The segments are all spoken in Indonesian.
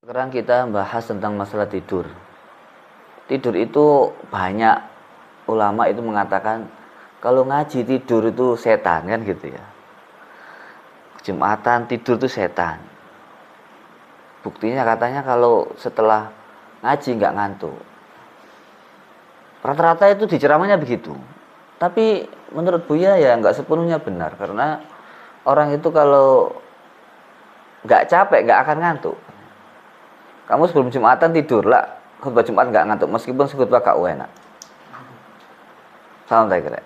Sekarang kita bahas tentang masalah tidur. Tidur itu banyak ulama itu mengatakan kalau ngaji tidur itu setan, kan gitu ya. Jumatan tidur itu setan. Buktinya katanya kalau setelah ngaji nggak ngantuk. Rata-rata itu di ceramahnya begitu. Tapi menurut Buya ya nggak sepenuhnya benar, karena orang itu kalau nggak capek nggak akan ngantuk. Kamu sebelum Jumatan tidur lah, khutbah Jumat nggak ngantuk meskipun khutbah gak enak. Salam tak kira.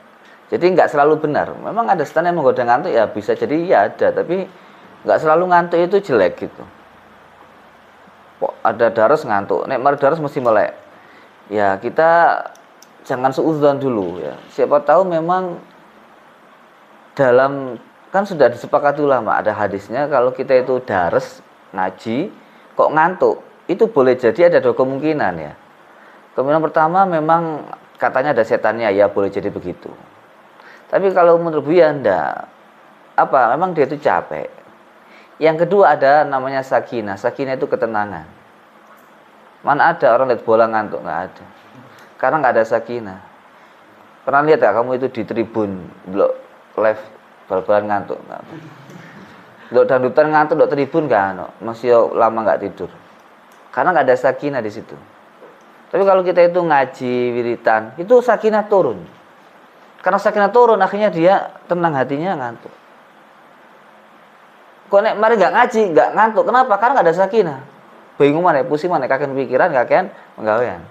Jadi nggak selalu benar. Memang ada setan yang menggoda ngantuk, ya bisa jadi ya ada, tapi nggak selalu ngantuk itu jelek gitu. Kok ada daras ngantuk, nek mari daras mesti melek. Ya kita jangan suudzon dulu ya. Siapa tahu memang dalam, kan sudah disepakati ulama, ada hadisnya kalau kita itu daras ngaji kok ngantuk, itu boleh jadi ada dua kemungkinan ya. Kemungkinan pertama memang katanya ada setannya, ya boleh jadi begitu. Tapi kalau menurut Buya enggak, apa memang dia itu capek. Yang kedua ada namanya sakinah. Sakinah itu ketenangan. Mana ada orang lihat bola ngantuk? Nggak ada. Karena nggak ada sakinah. Pernah lihat gak kamu itu di tribun blok live bal-balan ngantuk? Nggak ada. Blok dangdutan ngantuk blok tribun nggak, masih lama nggak tidur. Karena nggak ada sakinah di situ. Tapi kalau kita itu ngaji wiritan, itu sakinah turun. Karena sakinah turun, akhirnya dia tenang hatinya, ngantuk. Kok nek mari nggak ngaji, nggak ngantuk. Kenapa? Karena nggak ada sakinah. Bingung mana, pusing mana, kakek pikiran, kakek penggawean.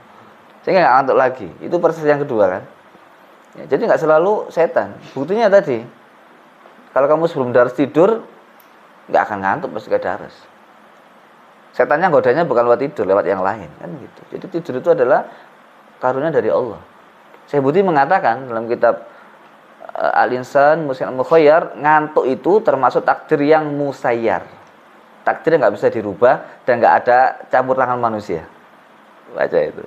Sehingga nggak ngantuk lagi. Itu proses yang kedua kan. Ya, jadi nggak selalu setan. Buktinya tadi, kalau kamu sebelum daras tidur, nggak akan ngantuk pasti ke daras. Setannya godanya bukan lewat tidur, lewat yang lain kan gitu. Jadi tidur itu adalah karunia dari Allah. Syekh Buti mengatakan dalam kitab Al-Insan Muslim Al-Mukhayyar, ngantuk itu termasuk takdir yang musayyar. Takdir yang nggak bisa dirubah dan nggak ada campur tangan manusia. Baca itu.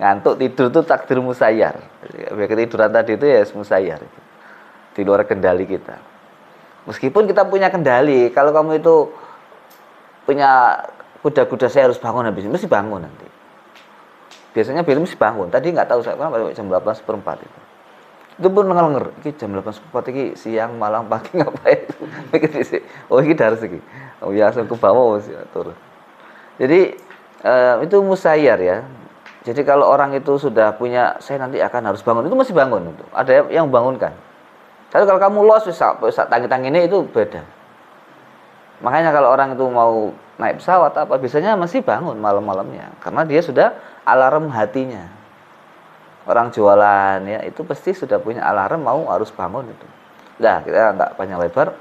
Ngantuk tidur itu takdir musayyar. Ketiduran tadi itu ya musayyar. Di luar kendali kita. Meskipun kita punya kendali, kalau kamu itu punya kuda-kuda saya harus bangun habis ini, mesti bangun nanti. Biasanya Billy mesti bangun. Tadi nggak tahu saya kenapa jam 8:04 itu. Itu pun ngeler. Iki jam 8:04 iki siang, malam, pagi ngapain? Mikir sih. Oh iki daras iki. Oh ya langsung ke bawah mesti turun. Jadi itu musayyar ya. Jadi kalau orang itu sudah punya saya nanti akan harus bangun, itu mesti bangun itu. Ada yang membangunkan. Tapi kalau kamu los bisa tangi-tangi ini itu beda. Makanya kalau orang itu mau naik pesawat apa biasanya masih bangun malam-malamnya karena dia sudah alarm hatinya. Orang jualan ya itu pasti sudah punya alarm mau harus bangun itu. Nah, kita nggak panjang lebar.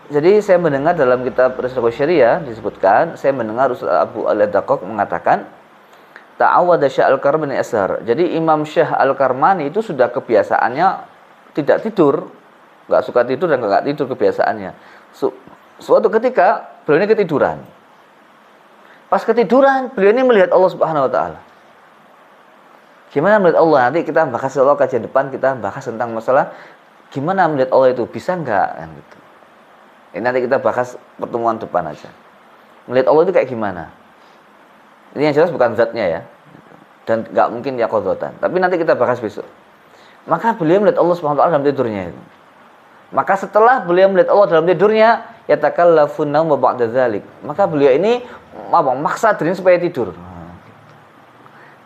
Jadi saya mendengar dalam kitab Risalatul Syariah disebutkan, saya mendengar Ustaz Abu Al-Daqqaq mengatakan ta'awwada Syekh Al-Karmani ashar. Jadi Imam Syekh Al-Karmani itu sudah kebiasaannya tidak tidur, nggak suka tidur dan nggak tidur kebiasaannya. Suatu ketika beliau ini ketiduran. Pas ketiduran, beliau ini melihat Allah Subhanahu wa taala. Gimana melihat Allah? Nanti kita bahas Allah kajian depan, kita bahas tentang masalah gimana melihat Allah itu, bisa enggak kan gitu. Ini nanti kita bahas pertemuan depan aja. Melihat Allah itu kayak gimana? Ini yang jelas bukan zatnya ya. Dan enggak mungkin yaqadzatan. Tapi nanti kita bahas besok. Maka beliau melihat Allah Subhanahu wa taala dalam tidurnya itu. Maka setelah beliau melihat Allah dalam tidurnya, yatakallafun naum ba'da dzalik. Maka beliau ini maksa dirinya supaya tidur.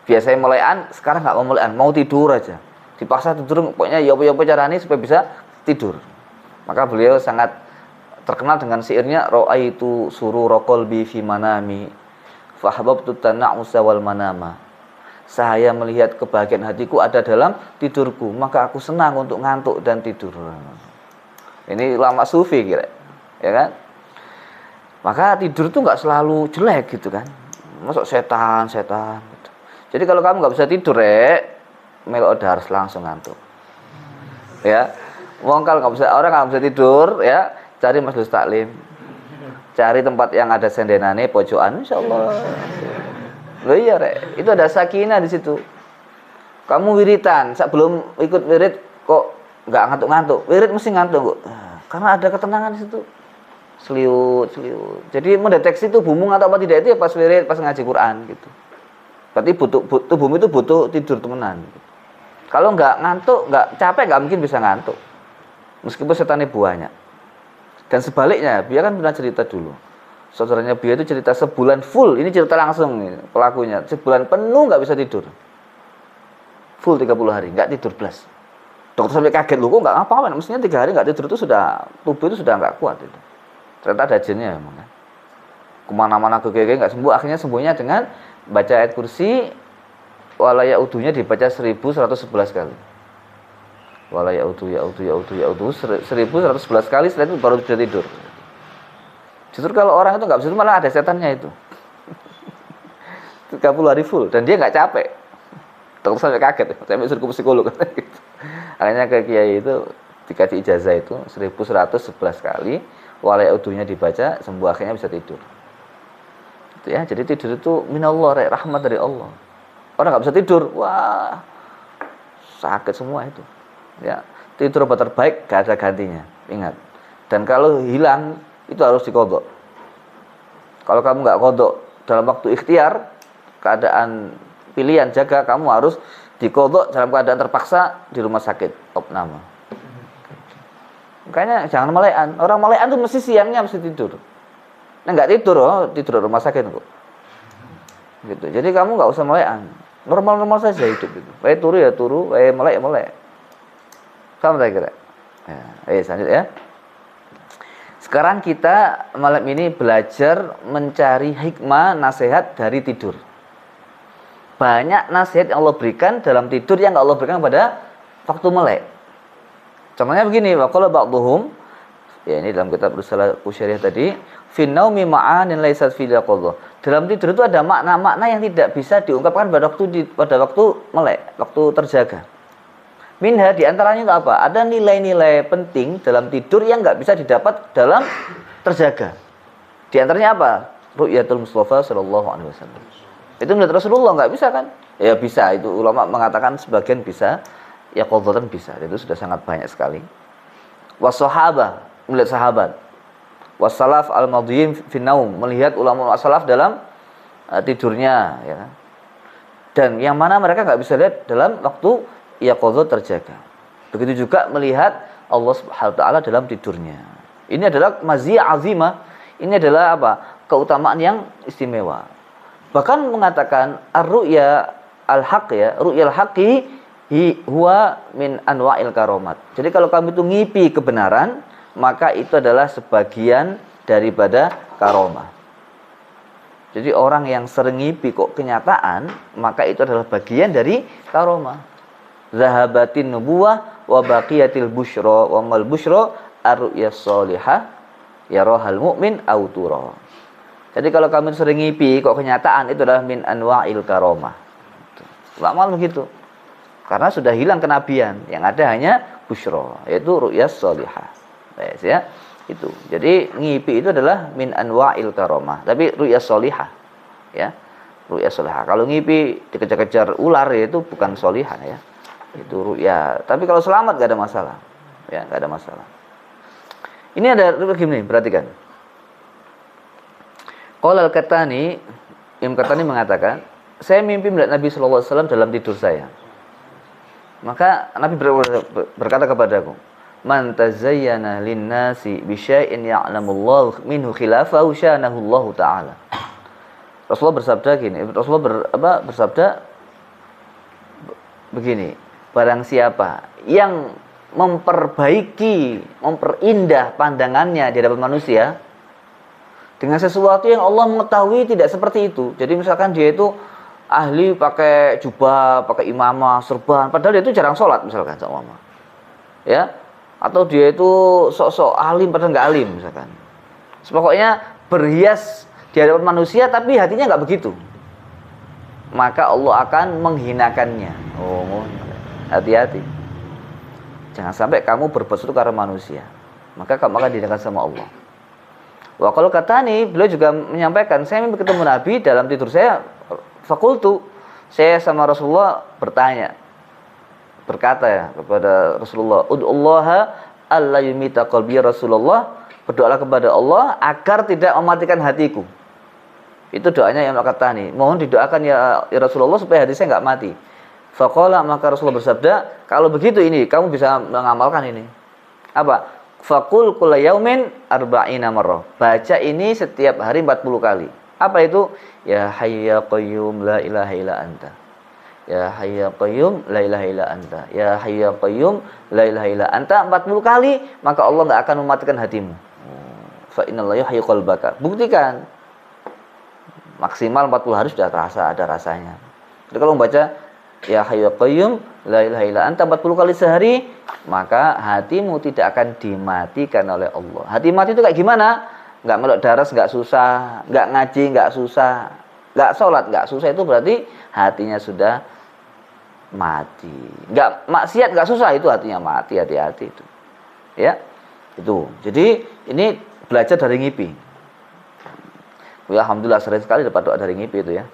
Biasanya mulaian, sekarang enggak mau mulaian, mau tidur aja. Dipaksa tidur, pokoknya ya apa caranya supaya bisa tidur. Maka beliau sangat terkenal dengan syairnya ra'aitu surura qalbi fi manami fahabbtu tana'usa wal manama. Saya melihat kebahagiaan hatiku ada dalam tidurku, maka aku senang untuk ngantuk dan tidur. Ini ulama sufi kira, ya kan? Maka tidur itu nggak selalu jelek gitu kan? Masuk setan gitu. Jadi kalau kamu nggak bisa tidur, melok harus langsung ngantuk. Ya, wong kalau nggak bisa, orang nggak bisa tidur, ya cari majelis taklim, cari tempat yang ada sendenane, pojokan, insyaallah. Loh iya itu ada sakinah di situ. Kamu wiritan, sebelum ikut wirid kok nggak ngantuk-ngantuk, wirid mesti ngantuk kok. Karena ada ketenangan di situ. seliut. Jadi mendeteksi tubuhmu ngantuk apa tidak itu ya pas wirid, pas ngaji Quran gitu. Berarti tubuhmu itu butuh tidur temenan. Kalau nggak ngantuk, nggak capek, nggak mungkin bisa ngantuk. Meskipun setannya banyak. Dan sebaliknya, Bia kan pernah cerita dulu. Saudaranya Bia itu cerita sebulan full, ini cerita langsung nih, pelakunya. Sebulan penuh nggak bisa tidur. Full 30 hari, nggak tidur belas. Dokter sampai kaget, loh kok nggak apa-apa, mestinya 3 hari nggak tidur itu sudah, tubuh itu sudah nggak kuat itu. Ternyata ada jinnya memang. Kemana-mana ke nggak sembuh, akhirnya sembuhnya dengan baca ayat kursi, walaya udunya dibaca 1111 kali. Walaya udu, ya udu 1111 kali, setelah itu baru bisa tidur. Justru kalau orang itu nggak bisa tidur, malah ada setannya itu. 30 hari full, dan dia nggak capek. Dokter sampai kaget, sampai suruh ke psikolog. Gitu. Akhirnya ke kiai itu dikasih ijazah itu 1111 kali, walaya udunya dibaca, sembuh akhirnya bisa tidur. Itu ya, jadi tidur itu minallah, rahmat dari Allah. Orang nggak bisa tidur, wah sakit semua itu. Ya, tidur obat terbaik, gak ada gantinya. Ingat. Dan kalau hilang itu harus dikodok. Kalau kamu nggak kodok dalam waktu ikhtiar, keadaan pilihan jaga, kamu harus dikodok dalam keadaan terpaksa di rumah sakit opname. Makanya jangan melekan. Orang melekan tuh mesti siangnya mesti tidur. Nah nggak tidur, tidur di rumah sakit kok. Gitu. Jadi kamu nggak usah melekan. Normal-normal saja hidup itu. Wae turu ya turu, wae melek ya melek. Kamu tak kira? Ya, selanjutnya ya. Sekarang kita malam ini belajar mencari hikmah nasihat dari tidur. Banyak nasihat yang Allah berikan dalam tidur yang Allah berikan pada waktu melek. Contohnya begini, waqala ba'dhum, ya ini dalam kitab Risalah Qusyariyah tadi, fin naumi ma'anin laysat fi yaqadha. Dalam tidur itu ada makna-makna yang tidak bisa diungkapkan pada waktu melek, waktu terjaga. Minha di antaranya itu apa? Ada nilai-nilai penting dalam tidur yang nggak bisa didapat dalam terjaga. Di antaranya apa? Ru'yatul Mustafa sallallahu alaihi wasallam. Itu melihat Rasulullah nggak bisa kan? Ya bisa, itu ulama mengatakan sebagian bisa, ya qadhatan bisa. Itu sudah sangat banyak sekali. Wassahabah, melihat sahabat. Wassalaf al-madhiyin fi naum, melihat ulama salaf dalam tidurnya ya. Dan yang mana mereka nggak bisa lihat dalam waktu yaqadha terjaga. Begitu juga melihat Allah Subhanahu wa taala dalam tidurnya. Ini adalah maziyah azimah. Ini adalah apa? Keutamaan yang istimewa. Bahkan mengatakan ar-ru'ya al-haq ya, ru'yal haqqi huwa min anwa'il karomat. Jadi kalau kamu itu ngipi kebenaran, maka itu adalah sebagian daripada karomah. Jadi orang yang sering ngipi kok kenyataan, maka itu adalah bagian dari karomah. Zahabatin nubuwah wa baqiyatil busyra wa mal busyra ar-ru'ya shalihah yarahal mu'min aw tura. Jadi kalau kamu sering ngipi kok kenyataan, itu adalah min anwa'il karomah. Lama begitu. Karena sudah hilang kenabian, yang ada hanya busyra, yaitu ru'ya shalihah. Ya, itu. Jadi ngipi itu adalah min anwa'il karomah, tapi ru'ya shalihah. Ya. Ru'ya shalihah. Kalau ngipi dikejar-kejar ular ya itu bukan shalihah ya. Itu ru'ya. Tapi kalau selamat enggak ada masalah. Ya, enggak ada masalah. Ini ada begini, perhatikan. Qala al-Qattani, Imam Qattani mengatakan, saya mimpi melihat Nabi sallallahu alaihi wasallam dalam tidur saya. Maka Nabi berkata kepadaku, man tazayyana lin-nasi bi syai'in ya'lamullahu minhu khilafahu syanahu Allah taala. Rasulullah bersabda gini, bersabda begini, barang siapa yang memperbaiki, memperindah pandangannya di hadapan manusia dengan sesuatu yang Allah mengetahui tidak seperti itu. Jadi misalkan dia itu ahli pakai jubah, pakai imamah, serban, padahal dia itu jarang sholat misalkan sama mama. Ya, atau dia itu sok-sok alim padahal nggak alim misalkan. Pokoknya berhias di hadapan manusia tapi hatinya nggak begitu. Maka Allah akan menghinakannya. Oh, hati-hati. Jangan sampai kamu berbuat sesuatu karena manusia. Maka kamu akan dihinakan sama Allah. Wah, kalau kata nih, beliau juga menyampaikan, saya mimpi ketemu Nabi dalam tidur saya, fakultu, saya sama Rasulullah berkata ya kepada Rasulullah, ud'ullaha alla yumita qalbi Rasulullah, berdoalah kepada Allah agar tidak mematikan hatiku. Itu doanya yang kata nih. Mohon didoakan ya Rasulullah supaya hati saya nggak mati. Faqala, maka Rasulullah bersabda, kalau begitu ini kamu bisa mengamalkan ini. Apa? Faqul kulla yaumin arba'ina marrah. Baca ini setiap hari 40 kali. Apa itu? Ya hayyu ya qayyum la ilaha illa anta. Ya hayyu ya qayyum la ilaha illa anta. Ya hayyu ya qayyum la ilaha illa anta 40 kali, maka Allah enggak akan mematikan hatimu. Fa innallaha yuhyi qalbaka. Buktikan. Maksimal 40 hari sudah terasa, ada rasanya. Jadi kalau membaca ya hayyu ya qayyum la ilaha illa anta 40 kali sehari, maka hatimu tidak akan dimatikan oleh Allah. Hati mati itu kayak gimana? Enggak melok daras, enggak susah, enggak ngaji, enggak susah, enggak sholat, enggak susah, itu berarti hatinya sudah mati. Enggak maksiat, enggak susah, itu hatinya mati, hati-hati itu. Ya. Itu. Jadi ini belajar dari Ngipi. Ya, alhamdulillah sering sekali dapat doa dari Ngipi itu ya.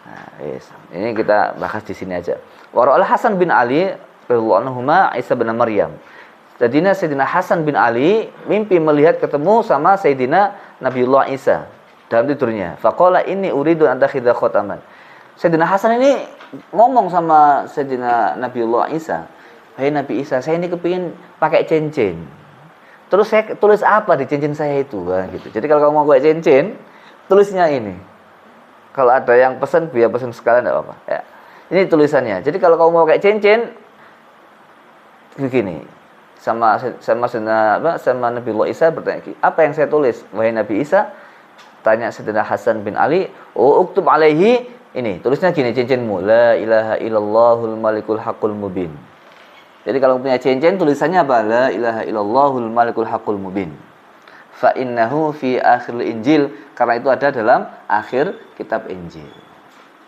Nah, yes. Ini kita bahas di sini aja. Wa ra'al Hasan bin Ali radhiyallahu anhuma Isa bin Maryam. Jadinya Sayyidina Hasan bin Ali mimpi melihat ketemu sama Sayyidina Nabiullah Isa dalam tidurnya. Faqala inni uridu an takhidha khataman. Sayyidina Hasan ini ngomong sama Sayyidina Nabiullah Isa, "Hai Nabi Isa, saya ini kepingin pakai cincin. Terus saya tulis apa di cincin saya itu?" Gitu. Jadi kalau kamu mau pakai cincin, tulisnya ini. Kalau ada yang pesan, biar pesan sekalian enggak apa-apa ya. Ini tulisannya. Jadi kalau kamu mau pakai cincin begini. Sama Nabiullah Isa bertanya, "Apa yang saya tulis?" Wahai Nabi Isa, tanya Sayyidina Hasan bin Ali, "Oh, uktub alaihi." Ini, tulisnya gini cincinmu, la ilaha illallahul malikul haqqul mubin. Jadi kalau punya cincin tulisannya apa? La ilaha illallahul malikul haqqul mubin. Fa innahu fi akhiril Injil, karena itu ada dalam akhir kitab Injil.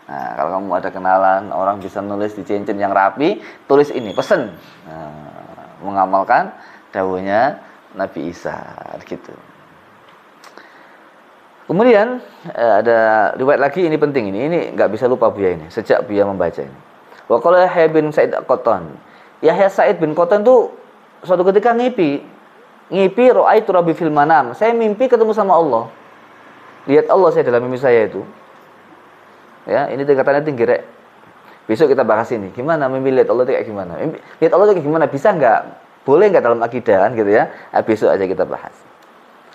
Nah, kalau kamu ada kenalan orang bisa nulis di cincin yang rapi, tulis ini, pesen. Nah, mengamalkan dawuhnya Nabi Isa gitu. Kemudian ada riwayat lagi, ini penting, ini nggak bisa lupa Buya ini sejak Buya membaca ini. Wa qala Yahya bin Sa'id Al-Qattan. Yahya Sa'id bin Qattan tuh suatu ketika ngipi ra'aitu rabbi fil manam. Saya mimpi ketemu sama Allah. Lihat Allah saya dalam mimpi saya itu. Ya, ini tingkatannya tinggi rek. Besok kita bahas ini. Gimana mimpi lihat Allah itu kayak gimana? Mimpi lihat Allah itu kayak gimana? Bisa nggak? Boleh nggak dalam akidah kan gitu ya? Nah, besok aja kita bahas.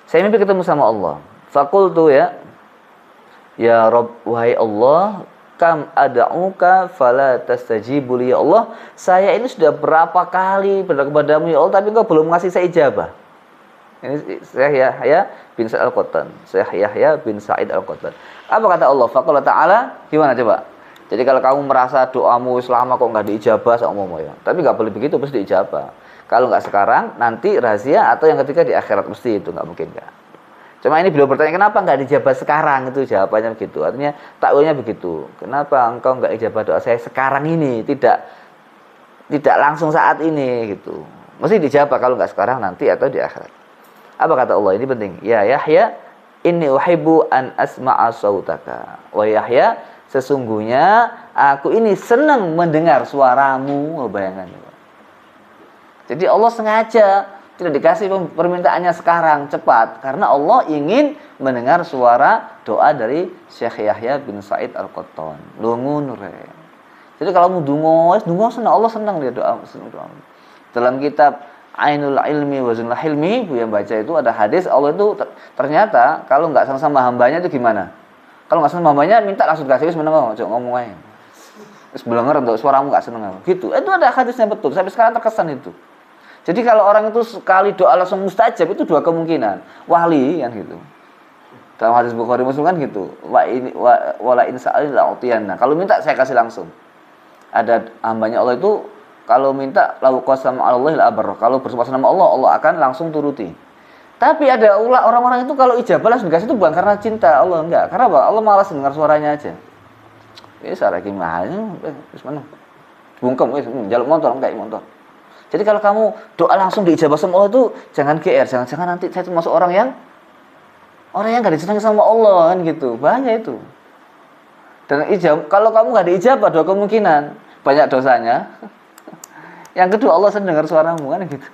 Saya mimpi ketemu sama Allah. Faqultu ya Rabb, wahai Allah, kam ad'uka fala tastajibu li, ya Allah, saya ini sudah berapa kali berdoa kepadamu ya Allah, tapi engkau belum ngasih saya ijabah. Ini Syekh Yahya bin Sa'id Al-Qattan. Syekh Yahya bin Sa'id Al-Qattan. Apa kata Allah? Faqala ta'ala, gimana coba? Jadi kalau kamu merasa doamu selama kok nggak diijabah sama ya. Tapi nggak boleh begitu, pasti diijabah. Kalau nggak sekarang, nanti rahasia, atau yang ketiga di akhirat, mesti itu nggak mungkin nggak. Cuma ini beliau bertanya, kenapa nggak dijabah sekarang? Itu jawabannya begitu. Artinya takwilnya begitu. Kenapa engkau nggak ijabah doa saya sekarang ini? Tidak langsung saat ini gitu. Mesti dijabah, kalau nggak sekarang nanti atau di akhirat. Apa kata Allah? Ini penting. Ya Yahya, inni uhibbu an asma'a sautaka. Wa Yahya, sesungguhnya aku ini senang mendengar suaramu. Bayangkan. Jadi Allah sengaja tidak dikasih permintaannya sekarang, cepat, karena Allah ingin mendengar suara doa dari Syekh Yahya bin Sa'id Al-Qattan. Lungun re. Jadi kalau mau dungo senang, Allah senang dia doa. Dalam kitab Ainul Ilmi wa Zunul Hilmi, Bu yang baca itu ada hadis, Allah itu ternyata kalau nggak senang sama hambanya itu gimana? Kalau nggak senang sama hambanya, minta langsung kasih, sebenarnya jangan ngomong aja. Terus belengar untuk suaramu nggak senang gitu. Itu ada hadisnya betul. Sampai sekarang terkesan itu. Jadi kalau orang itu sekali doa langsung mustajab, itu dua kemungkinan. Wali kan gitu. Dalam hadis Bukhari Muslim kan gitu. Wala in sa'alin la'utiyanna. Kalau minta saya kasih langsung. Ada hambanya Allah itu kalau minta lau qasama 'alallahi al-abar. Kalau bersumpah sama Allah, Allah akan langsung turuti. Tapi ada orang-orang itu kalau ijabah langsung dikasih itu bukan karena cinta Allah, enggak. Karena apa? Allah malas dengar suaranya aja. Wis arek iki mah wis meneng. Bungkem wis njaluk motor enggak motor. Jadi kalau kamu doa langsung diijabah sama Allah itu jangan GR, jangan nanti saya termasuk orang yang nggak disenangi sama Allah kan gitu, bahaya itu. Dan kalau kamu nggak diijabah, dua kemungkinan, banyak dosanya. Yang kedua Allah senang dengar suaramu kan gitu.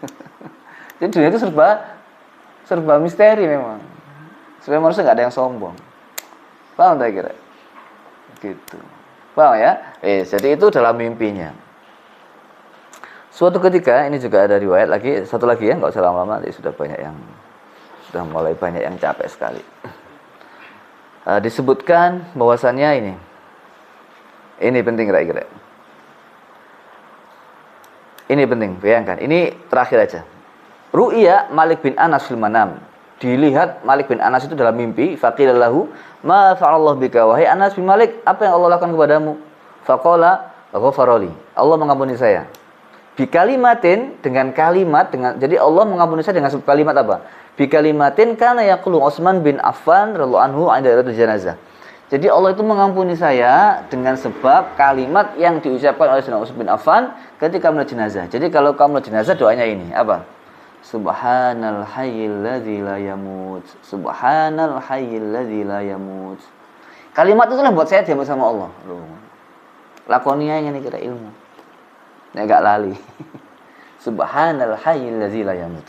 Jadi dunia itu serba misteri memang. Supaya manusia nggak ada yang sombong. Paham tak kira? Gitu. Paham ya? Jadi itu dalam mimpinya. Suatu ketika, ini juga ada riwayat lagi, satu lagi ya, nggak usah lama-lama, sudah mulai banyak yang capek sekali. Disebutkan bahwasannya ini penting kira-kira. Ini penting, bayangkan. Ini terakhir aja. Ru'ya Malik bin Anas fil manam. Dilihat Malik bin Anas itu dalam mimpi. Faqila lahu, ma fa'allahu bika, wahai Anas bin Malik, apa yang Allah lakukan kepadamu? Faqala ghafara li. Allah mengampuni saya. Bi kalimatin, jadi Allah mengampuni saya dengan kalimat apa? Bi kalimatin kana yaqulu Utsman bin Affan radhiyallahu anhu 'inda iratul janazah. Jadi Allah itu mengampuni saya dengan sebab kalimat yang diucapkan oleh Sayyidina Utsman bin Affan ketika melihat jenazah. Jadi kalau kamu melihat jenazah doanya ini, apa? Subhanal hayyil ladzi la yamut. Subhanal hayyil ladzi la yamut. Kalimat itu lah buat saya diambil sama Allah. Lakonia yang ini kira ilmu. Ya enggak lali. Subhanal hayyil ladzi la yamut.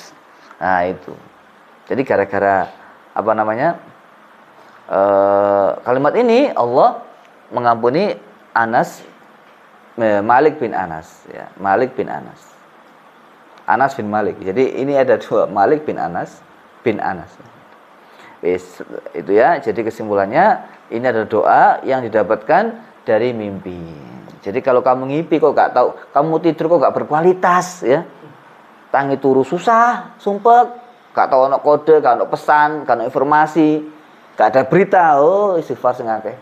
Nah, itu. Jadi gara-gara apa namanya? Kalimat ini Allah mengampuni Malik bin Anas ya, Malik bin Anas. Anas bin Malik. Jadi ini ada dua, Malik bin Anas bin Anas. Itu ya. Jadi kesimpulannya ini adalah doa yang didapatkan dari mimpi. Jadi kalau kamu ngimpi kok gak tahu, kamu tidur kok gak berkualitas ya. Tangi turu susah, sumpek, gak tahu ono kode, gak ono pesan, gak ono informasi, gak ada berita, istighfar sing akeh.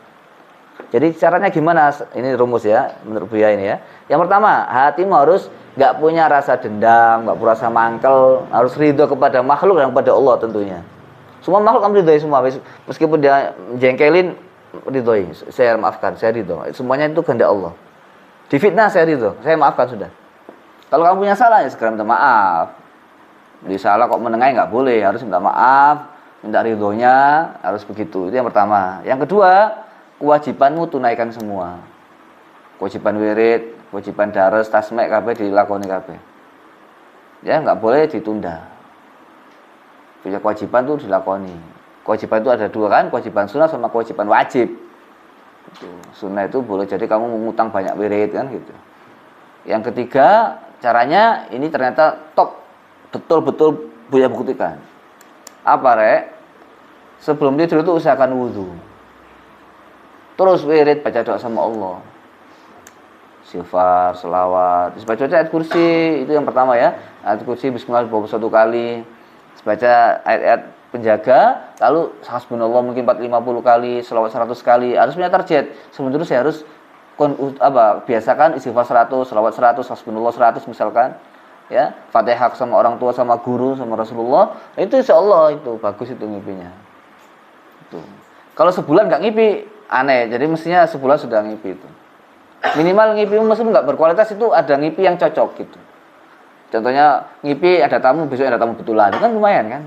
Jadi caranya gimana? Ini rumus ya, menurut Buya ini ya. Yang pertama, hatimu harus gak punya rasa dendam, gak punya rasa mangkel, harus ridho kepada makhluk dan kepada Allah tentunya. Semua makhluk kamu ridhoi semua, meskipun dia jengkelin, ridhoi. Saya maafkan, saya ridho. Semuanya itu kehendak Allah. Difitnah saya ridho, saya maafkan sudah. Kalau kamu punya salah ya segera minta maaf. Di salah kok menengahi nggak boleh, harus minta maaf, minta ridhonya, harus begitu. Itu yang pertama. Yang kedua, kewajibanmu tunaikan semua. Kewajiban wirid, kewajiban dares, tasmek, kabeh dilakoni kabeh. Ya nggak boleh ditunda. Punya kewajiban itu dilakoni. Kewajiban itu ada dua kan, kewajiban sunnah sama kewajiban wajib. Itu. Sunnah itu boleh jadi kamu mengutang banyak wirid kan gitu. Yang ketiga, caranya ini ternyata betul-betul Buya buktikan. Apa rek? Sebelum tidur itu usahakan wudhu. Terus wirid baca doa sama Allah. Istighfar, selawat. Terus baca ayat kursi, itu yang pertama ya. Ayat kursi bismillah 21 kali. Terus baca ayat-ayat penjaga, lalu hasbunallah mungkin 450 kali, selawat 100 kali. Harus punya target. Sementara saya harus biasakan istighfar 100, selawat 100, hasbunallah 100 misalkan. Ya, Fatihah sama orang tua, sama guru, sama Rasulullah. Itu insyaallah itu bagus itu ngipinya. Itu. Kalau sebulan nggak ngipi, aneh. Jadi mestinya sebulan sudah ngipi itu. Minimal ngipimu meskipun nggak berkualitas itu ada ngipi yang cocok gitu. Contohnya ngipi ada tamu, besok ada tamu betulan, itu kan lumayan kan.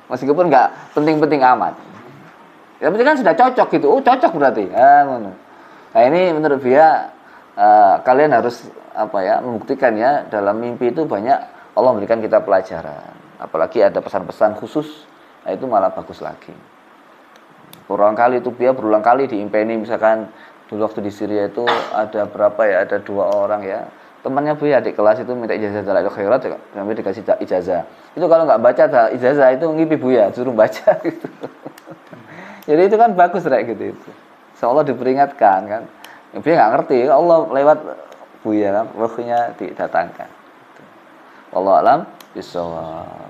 Meskipun nggak penting-penting amat. Yang penting kan sudah cocok gitu. Oh cocok berarti. Nah ini menurut dia kalian harus membuktikan ya dalam mimpi itu banyak Allah memberikan kita pelajaran. Apalagi ada pesan-pesan khusus, nah itu malah bagus lagi. Berulang kali itu dia berulang kali diimpeni misalkan dulu waktu di Syria itu ada berapa ya, ada 2 orang ya. Temannya Buya adik kelas itu minta ijazah Dalailul Khairat, kami dikasih ijazah. Itu kalau nggak baca ijazah itu ngipi Buya, suruh baca gitu. Jadi itu kan bagus rek gitu itu. Seolah diperingatkan kan. Buya nggak ngerti, Allah lewat Buya kan, ruhnya didatangkan. Wallahu a'lam bishawab.